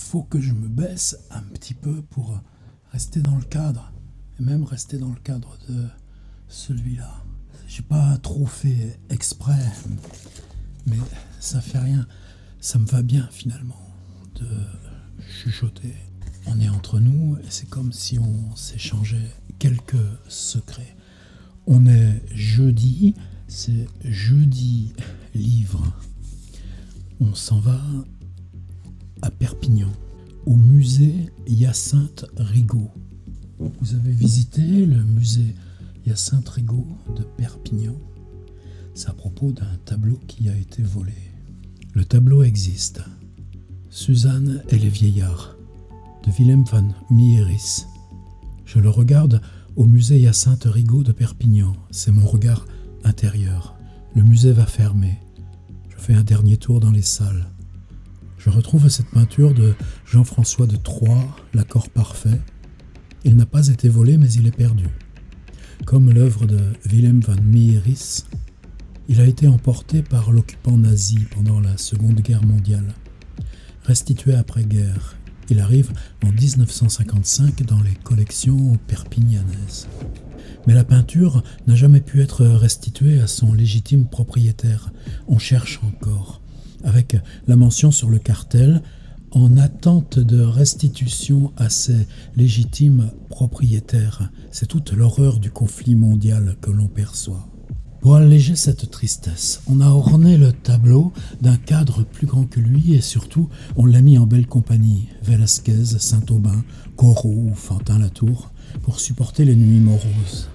faut que je me baisse un petit peu pour rester dans le cadre, et même rester dans le cadre de celui-là. J'ai pas trop fait exprès, mais ça fait rien. Ça me va bien finalement de chuchoter. On est entre nous et c'est comme si on s'échangeait quelques secrets. On est jeudi, c'est jeudi livre. On s'en va à Perpignan, au musée Hyacinthe Rigaud. Vous avez visité le musée Hyacinthe Rigaud de Perpignan? C'est à propos d'un tableau qui a été volé. Le tableau existe. Suzanne et les vieillards, de Willem van Mieris. Je le regarde au musée Hyacinthe Rigaud de Perpignan. C'est mon regard intérieur. Le musée va fermer. Je fais un dernier tour dans les salles. Je retrouve cette peinture de Jean-François de Troyes, L'accord parfait. Il n'a pas été volé, mais il est perdu. Comme l'œuvre de Willem van Mieris, il a été emporté par l'occupant nazi pendant la Seconde Guerre mondiale. Restitué après-guerre, il arrive en 1955 dans les collections perpignanaises. Mais la peinture n'a jamais pu être restituée à son légitime propriétaire. On cherche encore, avec la mention sur le cartel « En attente de restitution à ses légitimes propriétaires ». C'est toute l'horreur du conflit mondial que l'on perçoit. Pour alléger cette tristesse, on a orné le tableau d'un cadre plus grand que lui et surtout, on l'a mis en belle compagnie. Velasquez, Saint-Aubin, Corot ou Fantin-Latour pour supporter les nuits moroses.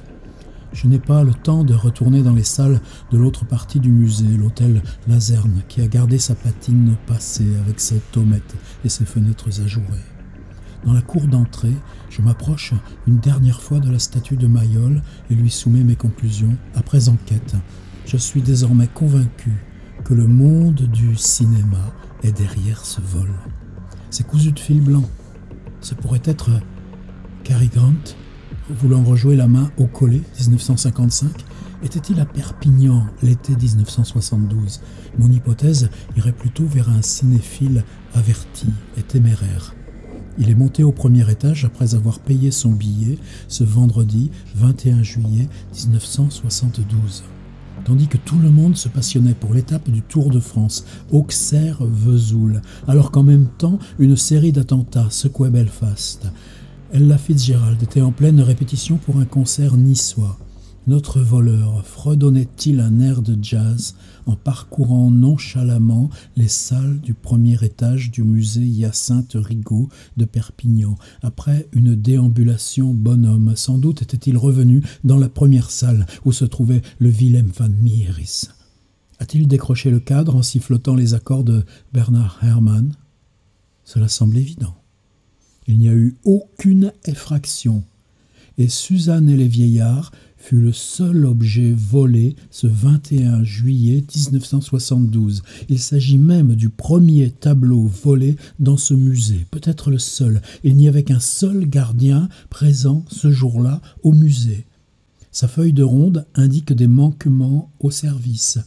Je n'ai pas le temps de retourner dans les salles de l'autre partie du musée, l'hôtel Lazerne, qui a gardé sa patine passée avec ses tomettes et ses fenêtres ajourées. Dans la cour d'entrée, je m'approche une dernière fois de la statue de Mayol et lui soumets mes conclusions. Après enquête, je suis désormais convaincu que le monde du cinéma est derrière ce vol. C'est cousu de fil blanc. Ce pourrait être Cary Grant, voulant rejouer la main au collet, 1955. Était-il à Perpignan l'été 1972? Mon hypothèse irait plutôt vers un cinéphile averti et téméraire. Il est monté au premier étage après avoir payé son billet ce vendredi 21 juillet 1972. Tandis que tout le monde se passionnait pour l'étape du Tour de France, Auxerre-Vesoul, alors qu'en même temps, une série d'attentats secouait Belfast. Ella Fitzgerald était en pleine répétition pour un concert niçois. Notre voleur fredonnait-il un air de jazz en parcourant nonchalamment les salles du premier étage du musée Hyacinthe Rigaud de Perpignan? Après une déambulation bonhomme, sans doute était-il revenu dans la première salle où se trouvait le Willem van Mieris. A-t-il décroché le cadre en sifflotant les accords de Bernard Herrmann? Cela semble évident. Il n'y a eu aucune effraction. Et Suzanne et les vieillards fut le seul objet volé ce 21 juillet 1972. Il s'agit même du premier tableau volé dans ce musée, peut-être le seul. Il n'y avait qu'un seul gardien présent ce jour-là au musée. Sa feuille de ronde indique des manquements au service.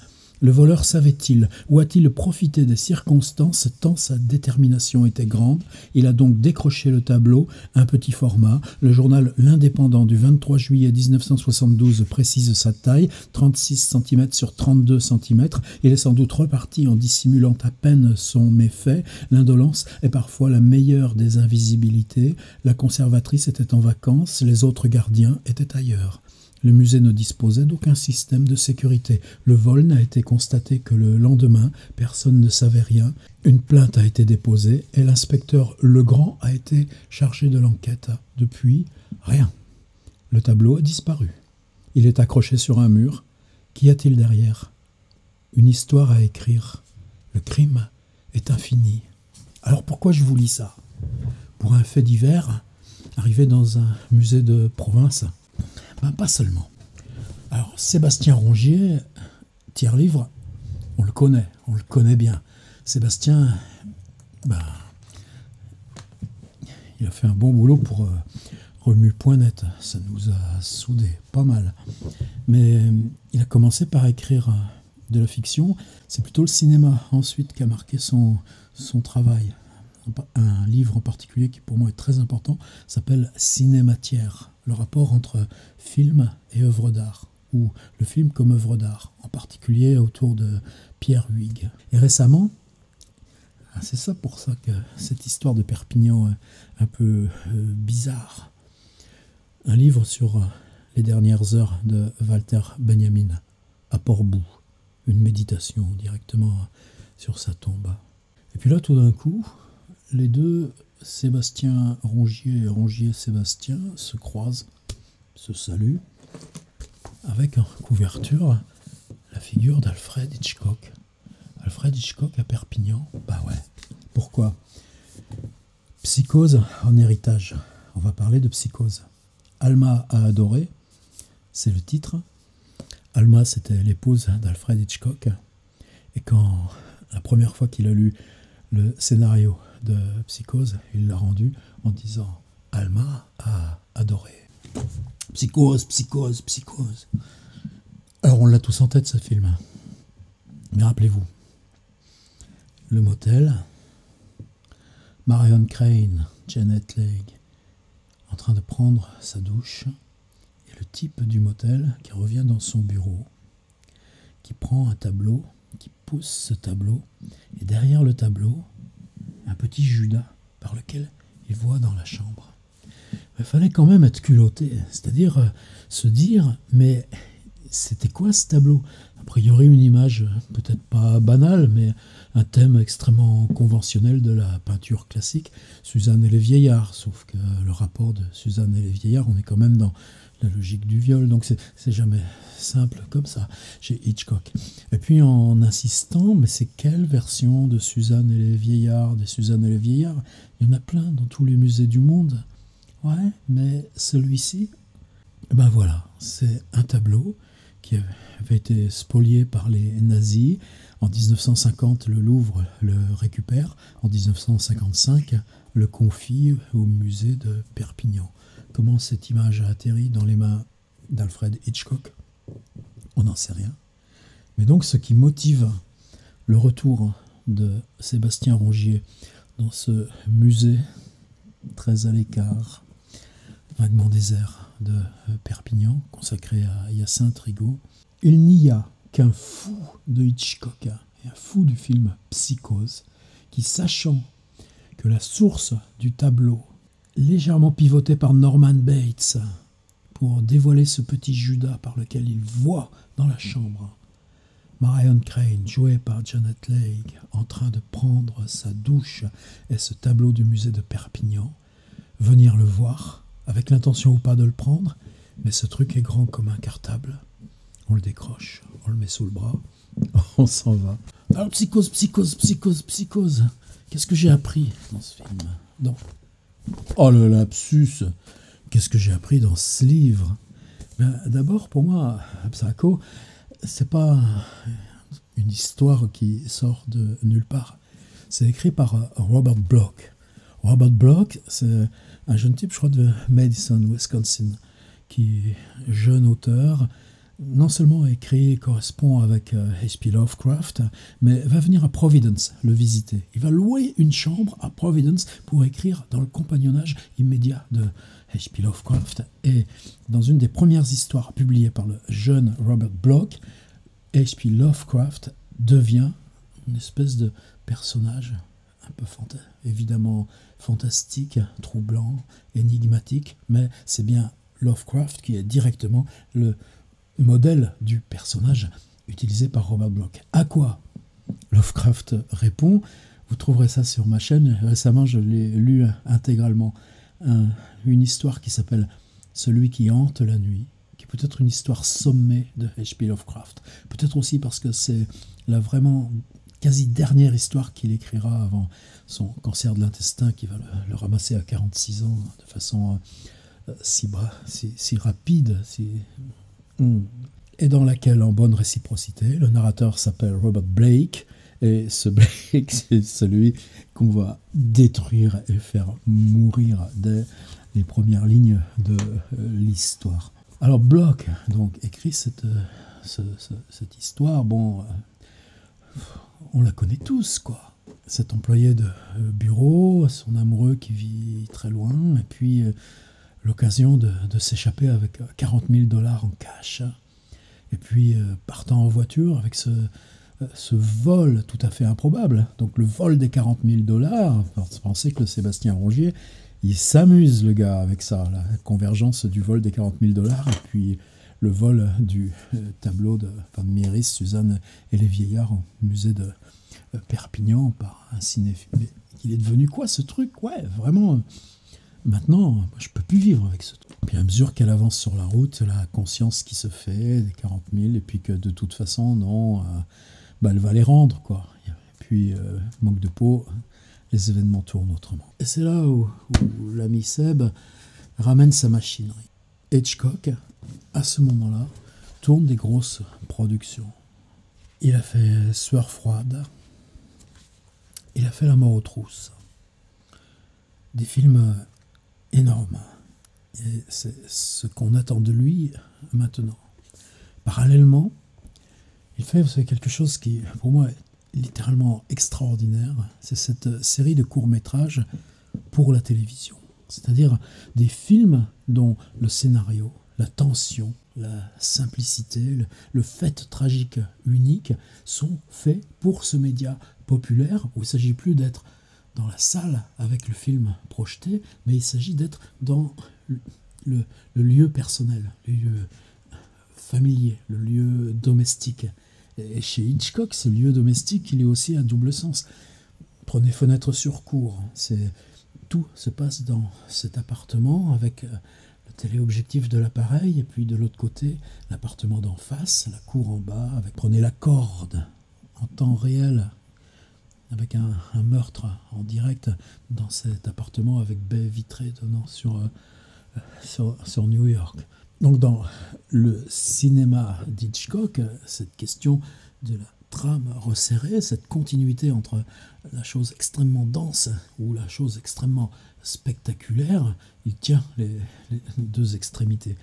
Le voleur savait-il ou a-t-il profité des circonstances tant sa détermination était grande? Il a donc décroché le tableau, un petit format. Le journal L'Indépendant du 23 juillet 1972 précise sa taille, 36 cm sur 32 cm. Il est sans doute reparti en dissimulant à peine son méfait. L'indolence est parfois la meilleure des invisibilités. La conservatrice était en vacances, les autres gardiens étaient ailleurs. Le musée ne disposait d'aucun système de sécurité. Le vol n'a été constaté que le lendemain, personne ne savait rien. Une plainte a été déposée et l'inspecteur Legrand a été chargé de l'enquête. Depuis, rien. Le tableau a disparu. Il est accroché sur un mur. Qu'y a-t-il derrière? Une histoire à écrire. Le crime est infini. Alors pourquoi je vous lis ça? Pour un fait divers, arrivé dans un musée de province? Pas seulement. Alors, Sébastien Rongier, tiers-livre, on le connaît bien. Sébastien, il a fait un bon boulot pour remue.net, ça nous a soudés pas mal. Mais il a commencé par écrire de la fiction, c'est plutôt le cinéma ensuite qui a marqué son travail. un livre en particulier qui pour moi est très important, s'appelle Cinématière, le rapport entre film et œuvre d'art, ou le film comme œuvre d'art, en particulier autour de Pierre Huyghe. Et récemment, c'est ça pour ça que cette histoire de Perpignan est un peu bizarre, un livre sur les dernières heures de Walter Benjamin à Port-Bou, une méditation directement sur sa tombe. Et puis là, tout d'un coup, les deux, Sébastien Rongier et Rongier-Sébastien, se croisent, se saluent, avec en couverture la figure d'Alfred Hitchcock. Alfred Hitchcock à Perpignan, bah ouais. Pourquoi ? Psychose en héritage. On va parler de Psychose. Alma a adoré, c'est le titre. Alma, c'était l'épouse d'Alfred Hitchcock. Et quand la première fois qu'il a lu le scénario de Psychose, il l'a rendu en disant « Alma a adoré ». Psychose, Psychose, Psychose. Alors on l'a tous en tête ce film. Mais rappelez-vous, le motel, Marion Crane, Janet Leigh, en train de prendre sa douche, et le type du motel qui revient dans son bureau, qui prend un tableau, qui pousse ce tableau, et derrière le tableau, un petit Judas par lequel il voit dans la chambre. Il fallait quand même être culotté, c'est-à-dire se dire, mais c'était quoi ce tableau ? A priori une image peut-être pas banale, mais un thème extrêmement conventionnel de la peinture classique, Suzanne et les vieillards, sauf que le rapport de Suzanne et les vieillards, on est quand même dans la logique du viol, donc c'est jamais simple comme ça chez Hitchcock. Et puis en insistant, mais c'est quelle version de Suzanne et les vieillards, des Suzanne et les vieillards ? Il y en a plein dans tous les musées du monde. Ouais, mais celui-ci, ben voilà, c'est un tableau qui avait été spolié par les nazis. En 1950, le Louvre le récupère. En 1955, le confie au musée de Perpignan. Comment cette image a atterri dans les mains d'Alfred Hitchcock ? On n'en sait rien. Mais donc, ce qui motive le retour de Sébastien Rongier dans ce musée très à l'écart, vaguement désert de Perpignan, consacré à Hyacinthe Rigaud, il n'y a qu'un fou de Hitchcock, et un fou du film Psychose, qui, sachant que la source du tableau, légèrement pivoté par Norman Bates, pour dévoiler ce petit Judas par lequel il voit dans la chambre Marion Crane, jouée par Janet Leigh, en train de prendre sa douche, et ce tableau du musée de Perpignan, venir le voir, avec l'intention ou pas de le prendre, mais ce truc est grand comme un cartable. On le décroche, on le met sous le bras, on s'en va. Alors Psychose, Psychose, Psychose, Psychose. Qu'est-ce que j'ai appris dans ce film ? Non. Oh le lapsus. Qu'est-ce que j'ai appris dans ce livre ? Ben, d'abord, pour moi, Psycho, c'est pas une histoire qui sort de nulle part. C'est écrit par Robert Bloch. Robert Bloch, c'est un jeune type, je crois, de Madison, Wisconsin, qui est jeune auteur, non seulement écrit et correspond avec H.P. Lovecraft, mais va venir à Providence le visiter. Il va louer une chambre à Providence pour écrire dans le compagnonnage immédiat de H.P. Lovecraft. Et dans une des premières histoires publiées par le jeune Robert Bloch, H.P. Lovecraft devient une espèce de personnage un peu évidemment fantastique, troublant, énigmatique, mais c'est bien Lovecraft qui est directement le modèle du personnage utilisé par Robert Bloch. À quoi Lovecraft répond, vous trouverez ça sur ma chaîne, récemment je l'ai lu intégralement, une histoire qui s'appelle « Celui qui hante la nuit », qui peut être une histoire sommée de H.P. Lovecraft, peut-être aussi parce que c'est la vraiment quasi dernière histoire qu'il écrira avant son cancer de l'intestin qui va le ramasser à 46 ans de façon si rapide, et dans laquelle, en bonne réciprocité, le narrateur s'appelle Robert Blake, et ce Blake, c'est celui qu'on va détruire et faire mourir dès les premières lignes de l'histoire. Alors Bloch donc écrit cette histoire, bon, on la connaît tous, quoi. Cet employé de bureau boulot, son amoureux qui vit très loin, et puis l'occasion de s'échapper avec 40 000 dollars en cash. Et puis partant en voiture avec ce vol tout à fait improbable. Donc le vol des 40 000 dollars, pensez que le Sébastien Rongier, il s'amuse le gars avec ça, la convergence du vol des 40 000 dollars, et puis le vol du tableau de Van Mieris, Suzanne et les vieillards au musée de Perpignan par un cinéphile. Mais il est devenu quoi ce truc? Ouais, vraiment, maintenant, je peux plus vivre avec ce truc. Puis à mesure qu'elle avance sur la route, la conscience qui se fait des 40 000, et puis que de toute façon, non, elle va les rendre, quoi. Et puis, manque de peau, les événements tournent autrement. Et c'est là où l'ami Seb ramène sa machinerie. Hitchcock, à ce moment-là, tourne des grosses productions. Il a fait Sueur froide, il a fait La mort aux trousses. Des films énormes. Et c'est ce qu'on attend de lui maintenant. Parallèlement, il fait quelque chose qui, pour moi, est littéralement extraordinaire. C'est cette série de courts-métrages pour la télévision. C'est-à-dire des films dont le scénario, la tension, la simplicité, le fait tragique unique sont faits pour ce média populaire où il ne s'agit plus d'être dans la salle avec le film projeté, mais il s'agit d'être dans le lieu personnel, le lieu familier, le lieu domestique. Et chez Hitchcock, ce lieu domestique, il est aussi à double sens. Prenez Fenêtre sur cour, tout se passe dans cet appartement avec le téléobjectif de l'appareil, et puis de l'autre côté, l'appartement d'en face, la cour en bas, prenez La Corde, en temps réel, avec un meurtre en direct dans cet appartement avec baie vitrée donnant sur New York. Donc dans le cinéma d'Hitchcock, cette question de la trame resserrée, cette continuité entre la chose extrêmement dense ou la chose extrêmement spectaculaire, il tient les deux extrémités.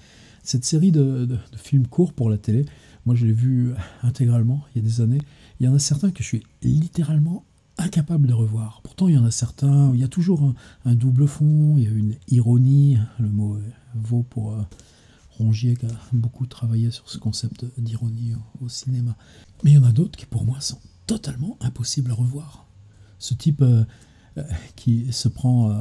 Cette série de films courts pour la télé, moi je l'ai vu intégralement il y a des années. Il y en a certains que je suis littéralement incapable de revoir. Pourtant, il y en a certains où il y a toujours un double fond, il y a une ironie, le mot vaut pour Rongier qui a beaucoup travaillé sur ce concept d'ironie au cinéma. Mais il y en a d'autres qui pour moi sont totalement impossibles à revoir. Ce type qui se prend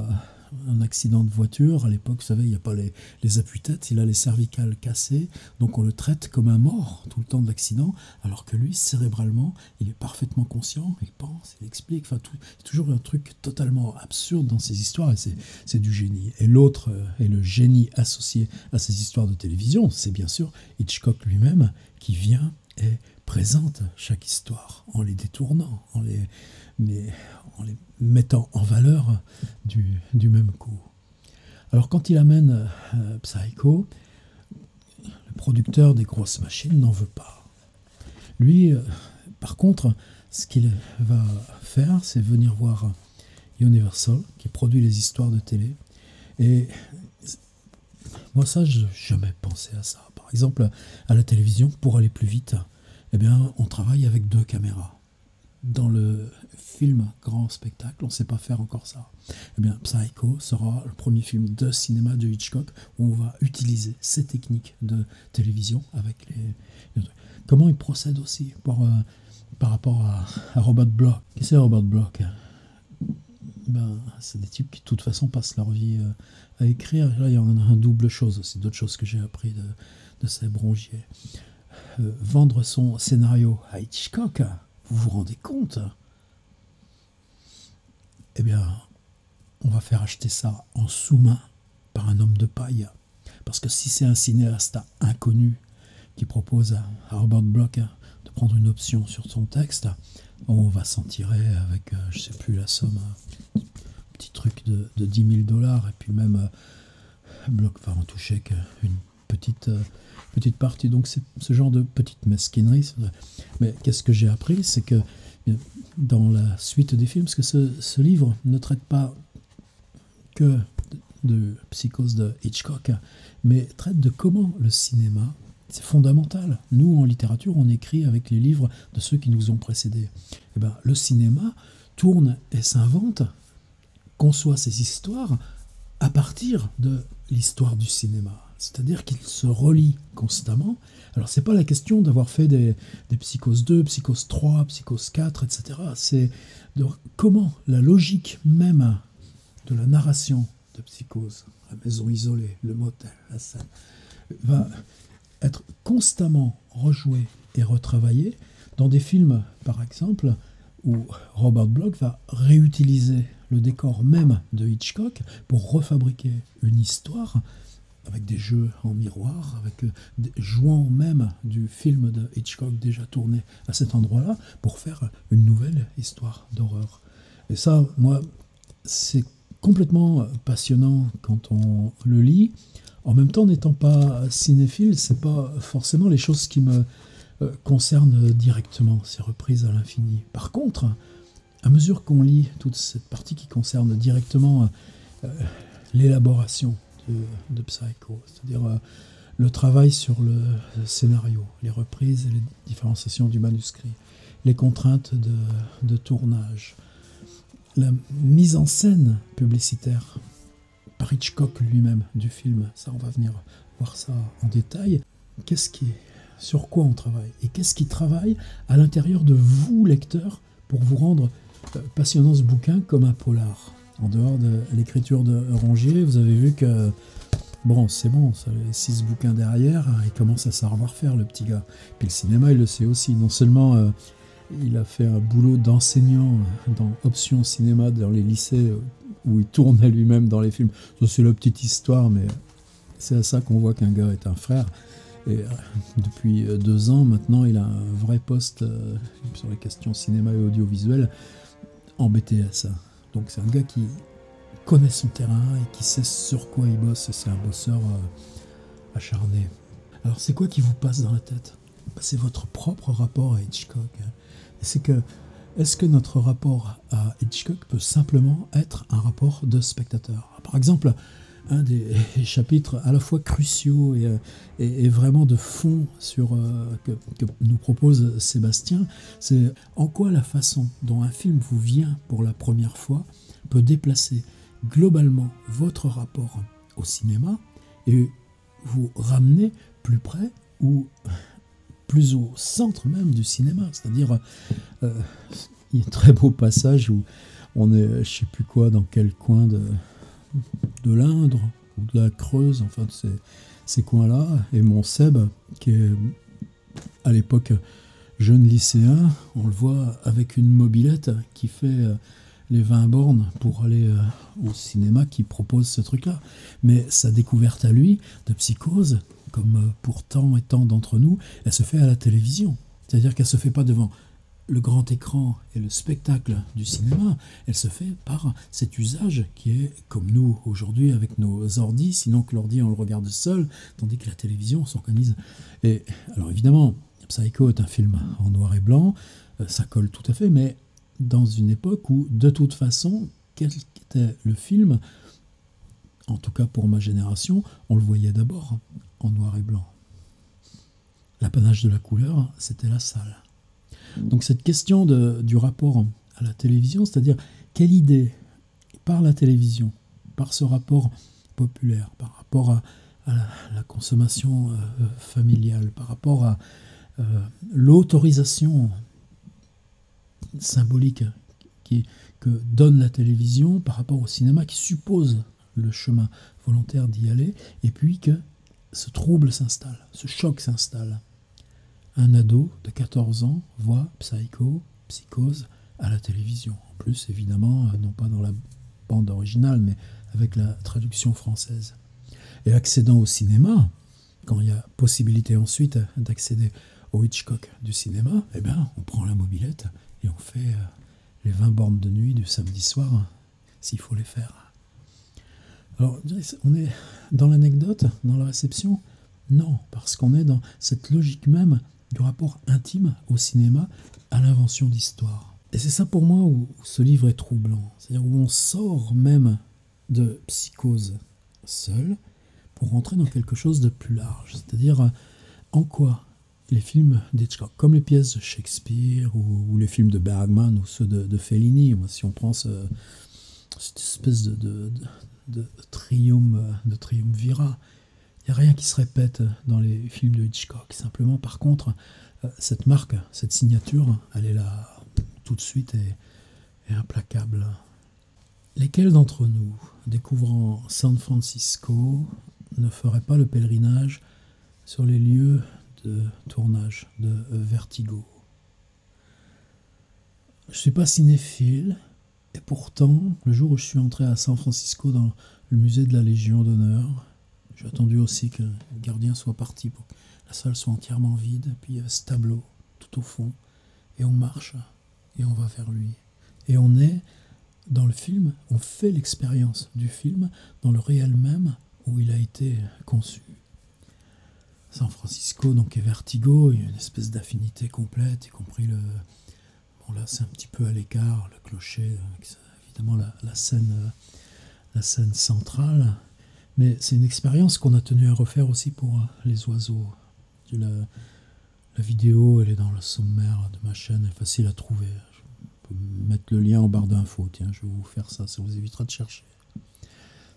un accident de voiture, à l'époque, vous savez, il n'y a pas les appuis-têtes, il a les cervicales cassées, donc on le traite comme un mort tout le temps de l'accident, alors que lui, cérébralement, il est parfaitement conscient, il pense, il explique, il y a toujours un truc totalement absurde dans ces histoires, et c'est du génie. Et l'autre est le génie associé à ces histoires de télévision, c'est bien sûr Hitchcock lui-même, qui vient et présente chaque histoire en les détournant, en les mettant en valeur du même coup. Alors quand il amène Psycho, le producteur des grosses machines n'en veut pas. Lui, par contre, ce qu'il va faire, c'est venir voir Universal, qui produit les histoires de télé. Et moi, ça, je n'ai jamais pensé à ça. Par exemple, à la télévision, pour aller plus vite, eh bien, on travaille avec 2 caméras. Dans le film grand spectacle, on ne sait pas faire encore ça. Eh bien, Psycho sera le premier film de cinéma de Hitchcock où on va utiliser ces techniques de télévision avec les... Comment il procède aussi par rapport à Robert Bloch. Qu'est-ce que c'est Robert Bloch? C'est des types qui de toute façon passent leur vie à écrire. Là, il y en a un double chose aussi, d'autres choses que j'ai appris de Seb Rongier. Vendre son scénario à Hitchcock, vous vous rendez compte? Eh bien, on va faire acheter ça en sous-main par un homme de paille. Parce que si c'est un cinéaste inconnu qui propose à Robert Bloch de prendre une option sur son texte, on va s'en tirer avec, je ne sais plus la somme, un petit truc de 10 000 dollars. Et puis même, Bloch va en toucher qu'une petite partie. Donc c'est ce genre de petite mesquinerie. Mais qu'est-ce que j'ai appris, c'est que dans la suite des films, parce que ce livre ne traite pas que de Psychose de Hitchcock, mais traite de comment le cinéma, c'est fondamental. Nous, en littérature, on écrit avec les livres de ceux qui nous ont précédés. Eh bien, le cinéma tourne et s'invente conçoit ses histoires à partir de l'histoire du cinéma. C'est-à-dire qu'il se relie constamment. Alors, c'est pas la question d'avoir fait des Psychose 2, Psychose 3, Psychose 4, etc. C'est de comment la logique même de la narration de Psychose, la maison isolée, le motel, la scène, va être constamment rejouée et retravaillée dans des films, par exemple, où Robert Bloch va réutiliser le décor même de Hitchcock pour refabriquer une histoire avec des jeux en miroir, avec jouant même du film de Hitchcock déjà tourné à cet endroit-là pour faire une nouvelle histoire d'horreur. Et ça, moi, c'est complètement passionnant quand on le lit. En même temps, n'étant pas cinéphile, c'est pas forcément les choses qui me concernent directement, ces reprises à l'infini. Par contre, à mesure qu'on lit toute cette partie qui concerne directement l'élaboration de Psycho, c'est-à-dire le travail sur le scénario, les reprises et les différenciations du manuscrit, les contraintes de tournage, la mise en scène publicitaire par Hitchcock lui-même du film, ça on va venir voir ça en détail. Sur quoi on travaille et qu'est-ce qui travaille à l'intérieur de vous, lecteurs, pour vous rendre passionnant ce bouquin comme un polar. En dehors de l'écriture de Rongier, vous avez vu que bon, c'est bon, ça les 6 bouquins derrière, il commence à savoir faire le petit gars. Puis le cinéma, il le sait aussi. Non seulement il a fait un boulot d'enseignant dans Option Cinéma dans les lycées où il tournait lui-même dans les films. Ça, c'est la petite histoire, mais c'est à ça qu'on voit qu'un gars est un frère. Et depuis 2 ans, maintenant, il a un vrai poste sur les questions cinéma et audiovisuel en BTS. Donc c'est un gars qui connaît son terrain et qui sait sur quoi il bosse. C'est un bosseur acharné. Alors c'est quoi qui vous passe dans la tête ? C'est votre propre rapport à Hitchcock. Est-ce que notre rapport à Hitchcock peut simplement être un rapport de spectateur ? Par exemple, un des chapitres à la fois cruciaux et vraiment de fond que nous propose Sébastien, c'est en quoi la façon dont un film vous vient pour la première fois peut déplacer globalement votre rapport au cinéma et vous ramener plus près ou plus au centre même du cinéma. C'est-à-dire, il y a un très beau passage où on est, je ne sais plus quoi, dans quel coin de l'Indre ou de la Creuse, enfin ces coins-là, et mon Seb, qui est à l'époque jeune lycéen, on le voit avec une mobilette qui fait les 20 bornes pour aller au cinéma, qui propose ce truc-là. Mais sa découverte à lui de Psychose, comme pour tant et tant d'entre nous, elle se fait à la télévision. C'est-à-dire qu'elle ne se fait pas devant le grand écran et le spectacle du cinéma, elle se fait par cet usage qui est comme nous aujourd'hui avec nos ordis, sinon que l'ordi on le regarde seul, tandis que la télévision s'organise. Et alors évidemment, Psycho est un film en noir et blanc, ça colle tout à fait, mais dans une époque où de toute façon, quel était le film, en tout cas pour ma génération, on le voyait d'abord en noir et blanc. L'apanage de la couleur, c'était la salle. Donc cette question du rapport à la télévision, c'est-à-dire quelle idée, par la télévision, par ce rapport populaire, par rapport à la consommation familiale, par rapport à l'autorisation symbolique que donne la télévision par rapport au cinéma qui suppose le chemin volontaire d'y aller, et puis que ce trouble s'installe, ce choc s'installe. Un ado de 14 ans voit Psychose à la télévision. En plus, évidemment, non pas dans la bande originale, mais avec la traduction française. Et accédant au cinéma, quand il y a possibilité ensuite d'accéder au Hitchcock du cinéma, eh bien, on prend la mobilette et on fait les 20 bornes de nuit du samedi soir, s'il faut les faire. Alors, on est dans l'anecdote, dans la réception ? Non, parce qu'on est dans cette logique même du rapport intime au cinéma, à l'invention d'histoire. Et c'est ça pour moi où ce livre est troublant. C'est-à-dire où on sort même de Psychose seul pour rentrer dans quelque chose de plus large. C'est-à-dire en quoi les films d'Hitchcock, comme les pièces de Shakespeare ou les films de Bergman ou ceux de Fellini, si on prend cette espèce de triumvirat. Il n'y a rien qui se répète dans les films de Hitchcock. Simplement, par contre, cette marque, cette signature, elle est là tout de suite et implacable. Lesquels d'entre nous, découvrant San Francisco, ne feraient pas le pèlerinage sur les lieux de tournage de Vertigo? Je ne suis pas cinéphile, et pourtant, le jour où je suis entré à San Francisco dans le musée de la Légion d'honneur, j'ai attendu aussi que le gardien soit parti pour que la salle soit entièrement vide. Et puis il y avait ce tableau tout au fond, et on marche, et on va vers lui. Et on est dans le film, on fait l'expérience du film dans le réel même où il a été conçu. San Francisco donc est Vertigo, il y a une espèce d'affinité complète, y compris le... Bon là c'est un petit peu à l'écart, le clocher, avec évidemment la scène centrale, mais c'est une expérience qu'on a tenu à refaire aussi pour les oiseaux. La vidéo, elle est dans le sommaire de ma chaîne, elle est facile à trouver. Je peux mettre le lien en barre d'infos, tiens, je vais vous faire ça vous évitera de chercher.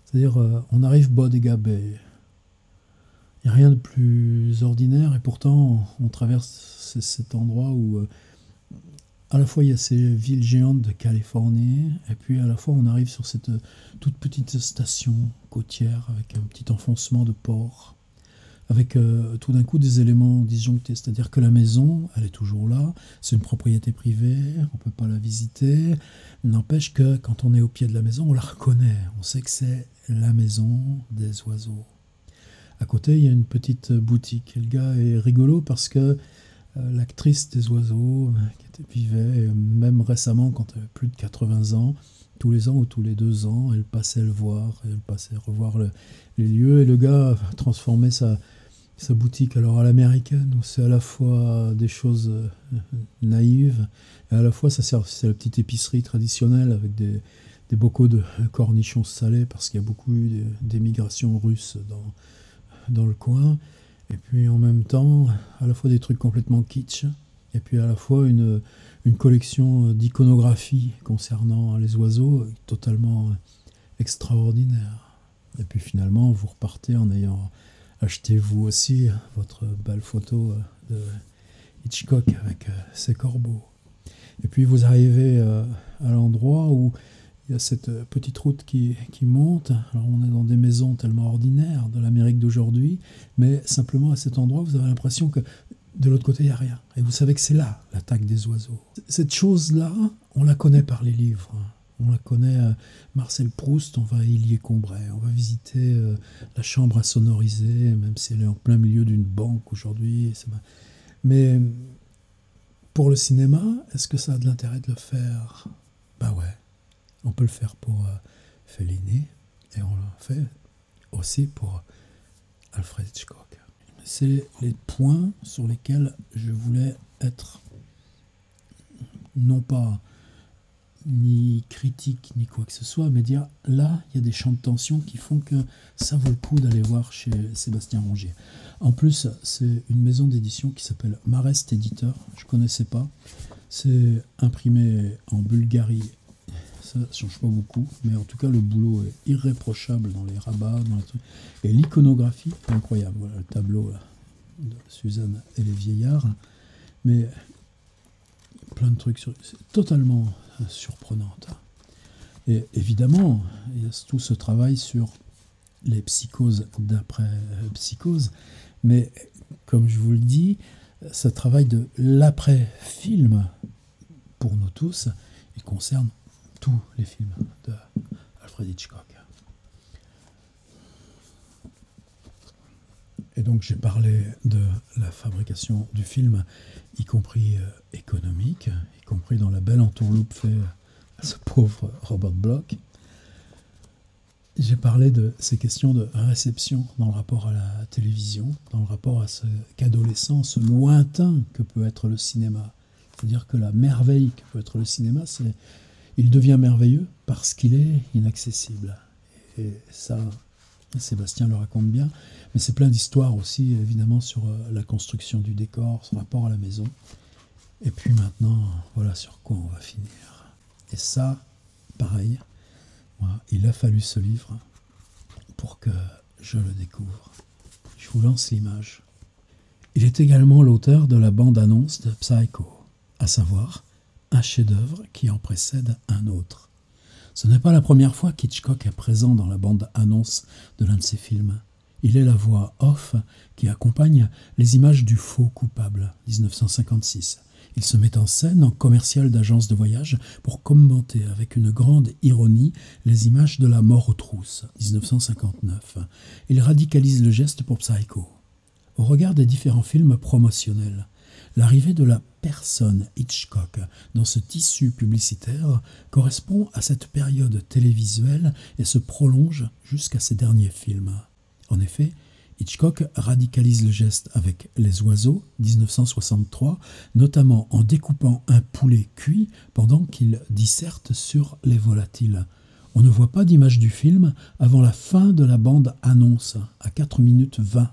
C'est-à-dire, on arrive Bodega Bay. Il n'y a rien de plus ordinaire, et pourtant, on traverse cet endroit où, à la fois, il y a ces villes géantes de Californie, et puis à la fois, on arrive sur cette toute petite station côtière, avec un petit enfoncement de port, avec tout d'un coup des éléments disjonctés, c'est-à-dire que la maison, elle est toujours là, c'est une propriété privée, on ne peut pas la visiter, n'empêche que quand on est au pied de la maison, on la reconnaît, on sait que c'est la maison des oiseaux. À côté, il y a une petite boutique, et le gars est rigolo parce que l'actrice des oiseaux, qui vivait, même récemment, quand elle avait plus de 80 ans, tous les ans ou tous les 2 ans, elle passait le voir, elle passait revoir les lieux, et le gars transformait sa boutique alors à l'américaine, où c'est à la fois des choses naïves, et à la fois c'est la petite épicerie traditionnelle avec des bocaux de cornichons salés, parce qu'il y a beaucoup eu d'émigration russe dans le coin, et puis en même temps, à la fois des trucs complètement kitsch, et puis à la fois une collection d'iconographie concernant les oiseaux totalement extraordinaire. Et puis finalement, vous repartez en ayant acheté vous aussi votre belle photo de Hitchcock avec ses corbeaux. Et puis vous arrivez à l'endroit où il y a cette petite route qui monte. Alors on est dans des maisons tellement ordinaires de l'Amérique d'aujourd'hui, mais simplement à cet endroit, vous avez l'impression que de l'autre côté, il n'y a rien. Et vous savez que c'est là, l'attaque des oiseaux. Cette chose-là, on la connaît par les livres. On la connaît, Marcel Proust, on va à Illier-Combray, on va visiter la chambre insonorisée, même si elle est en plein milieu d'une banque aujourd'hui. Mais pour le cinéma, est-ce que ça a de l'intérêt de le faire? Bah ouais. On peut le faire pour Fellini, et on l'a fait aussi pour Alfred Hitchcock. C'est les points sur lesquels je voulais être, non pas ni critique ni quoi que ce soit, mais dire là, il y a des champs de tension qui font que ça vaut le coup d'aller voir chez Sébastien Rongier. En plus, c'est une maison d'édition qui s'appelle Marest Éditeur, je ne connaissais pas. C'est imprimé en Bulgarie. Ça ne change pas beaucoup, mais en tout cas le boulot est irréprochable dans les rabats, dans les trucs. Et l'iconographie est incroyable. Voilà le tableau là, de Suzanne et les vieillards, mais plein de trucs, c'est totalement surprenante. Et évidemment, il y a tout ce travail sur les psychoses d'après-psychose, mais comme je vous le dis, ce travail de l'après-film, pour nous tous, il concerne tous les films de Alfred Hitchcock. Et donc j'ai parlé de la fabrication du film, y compris économique, y compris dans la belle entourloupe faite à ce pauvre Robert Bloch. J'ai parlé de ces questions de réception dans le rapport à la télévision, dans le rapport à ce qu'adolescent, ce lointain que peut être le cinéma. C'est-à-dire que la merveille que peut être le cinéma, il devient merveilleux parce qu'il est inaccessible. Et ça, Sébastien le raconte bien. Mais c'est plein d'histoires aussi, évidemment, sur la construction du décor, son rapport à la maison. Et puis maintenant, voilà sur quoi on va finir. Et ça, pareil, Voilà, il a fallu ce livre pour que je le découvre. Je vous lance l'image. Il est également l'auteur de la bande-annonce de Psycho, à savoir un chef-d'œuvre qui en précède un autre. Ce n'est pas la première fois qu'Hitchcock est présent dans la bande-annonce de l'un de ses films. Il est la voix off qui accompagne les images du faux coupable, 1956. Il se met en scène en commercial d'agence de voyage pour commenter avec une grande ironie les images de la mort aux trousses, 1959. Il radicalise le geste pour Psycho. Au regard des différents films promotionnels, l'arrivée de la personne Hitchcock dans ce tissu publicitaire correspond à cette période télévisuelle et se prolonge jusqu'à ses derniers films. En effet, Hitchcock radicalise le geste avec Les Oiseaux, 1963, notamment en découpant un poulet cuit pendant qu'il disserte sur les volatiles. On ne voit pas d'image du film avant la fin de la bande-annonce, à 4 minutes 20.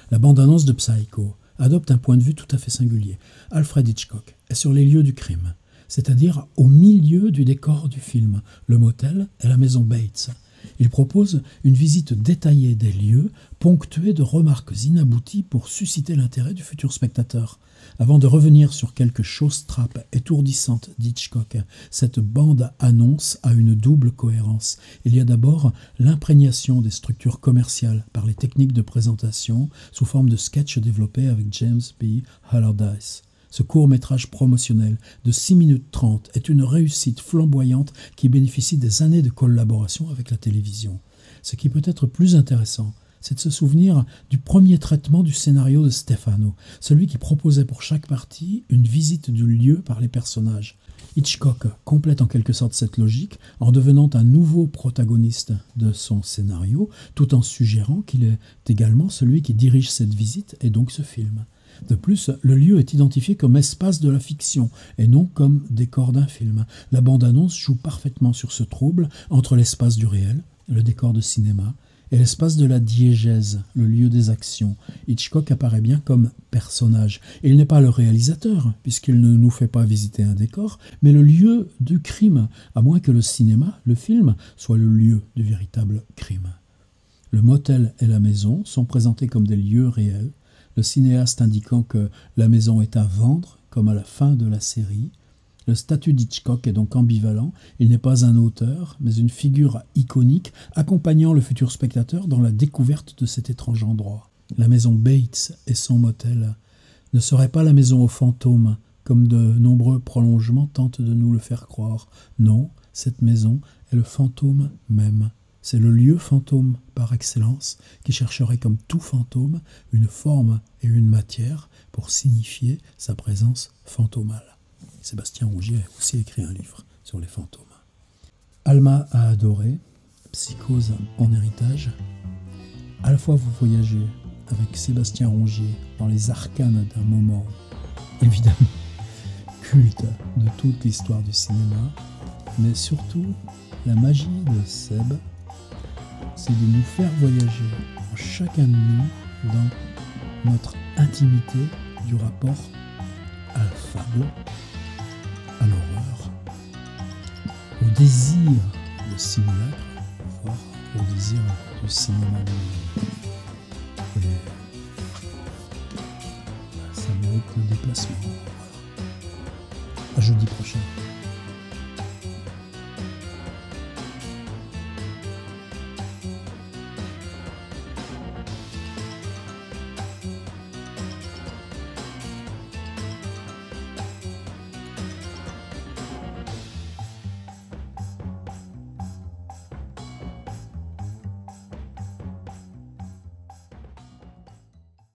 La bande-annonce de Psycho adopte un point de vue tout à fait singulier. Alfred Hitchcock est sur les lieux du crime, c'est-à-dire au milieu du décor du film, le motel et la maison Bates. Il propose une visite détaillée des lieux, ponctuée de remarques inabouties pour susciter l'intérêt du futur spectateur. Avant de revenir sur quelques choses-trappes étourdissantes d'Hitchcock, cette bande-annonce a une double cohérence. Il y a d'abord l'imprégnation des structures commerciales par les techniques de présentation sous forme de sketchs développés avec James B. Allardyce. Ce court-métrage promotionnel de 6 minutes 30 est une réussite flamboyante qui bénéficie des années de collaboration avec la télévision. Ce qui peut être plus intéressant, c'est de se souvenir du premier traitement du scénario de Stefano, celui qui proposait pour chaque partie une visite du lieu par les personnages. Hitchcock complète en quelque sorte cette logique en devenant un nouveau protagoniste de son scénario, tout en suggérant qu'il est également celui qui dirige cette visite et donc ce film. De plus, le lieu est identifié comme espace de la fiction et non comme décor d'un film. La bande-annonce joue parfaitement sur ce trouble entre l'espace du réel, le décor de cinéma, et l'espace de la diégèse, le lieu des actions. Hitchcock apparaît bien comme personnage. Et il n'est pas le réalisateur, puisqu'il ne nous fait pas visiter un décor, mais le lieu du crime, à moins que le cinéma, le film, soit le lieu du véritable crime. Le motel et la maison sont présentés comme des lieux réels, le cinéaste indiquant que la maison est à vendre, comme à la fin de la série. Le statut d'Hitchcock est donc ambivalent, il n'est pas un auteur, mais une figure iconique accompagnant le futur spectateur dans la découverte de cet étrange endroit. La maison Bates et son motel ne serait pas la maison aux fantômes, comme de nombreux prolongements tentent de nous le faire croire. Non, cette maison est le fantôme même. C'est le lieu fantôme par excellence qui chercherait comme tout fantôme une forme et une matière pour signifier sa présence fantomale. Sébastien Rougier a aussi écrit un livre sur les fantômes. Alma a adoré, Psychose en héritage. À la fois vous voyagez avec Sébastien Rougier dans les arcanes d'un moment évidemment culte de toute l'histoire du cinéma, mais surtout la magie de Seb, c'est de nous faire voyager en chacun de nous dans notre intimité du rapport à la fable, à l'horreur, au désir de simulacre, voire au désir du cinéma lui-même. Et ça mérite le déplacement. À jeudi prochain.